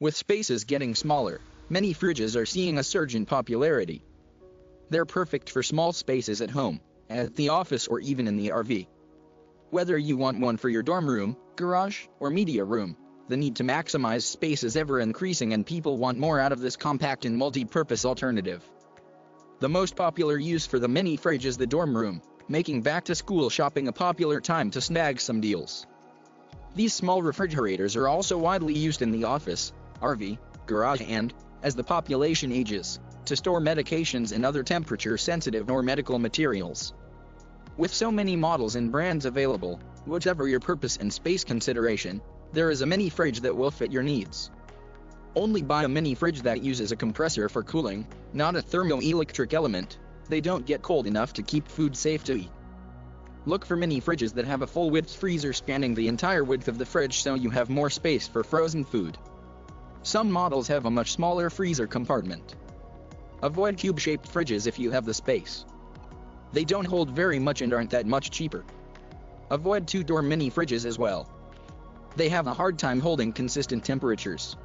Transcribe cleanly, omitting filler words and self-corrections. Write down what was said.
With spaces getting smaller, many fridges are seeing a surge in popularity. They're perfect for small spaces at home, at the office, or even in the RV. Whether you want one for your dorm room, garage, or media room, the need to maximize space is ever increasing, and people want more out of this compact and multi-purpose alternative. The most popular use for the mini fridge is the dorm room, making back-to-school shopping a popular time to snag some deals. These small refrigerators are also widely used in the office, RV, garage, and, as the population ages, to store medications and other temperature-sensitive or medical materials. With so many models and brands available, whatever your purpose and space consideration, there is a mini fridge that will fit your needs. Only buy a mini fridge that uses a compressor for cooling, not a thermoelectric element. They don't get cold enough to keep food safe to eat. Look for mini fridges that have a full-width freezer spanning the entire width of the fridge, so you have more space for frozen food. Some models have a much smaller freezer compartment. Avoid cube-shaped fridges if you have the space. They don't hold very much and aren't that much cheaper. Avoid two-door mini fridges as well. They have a hard time holding consistent temperatures.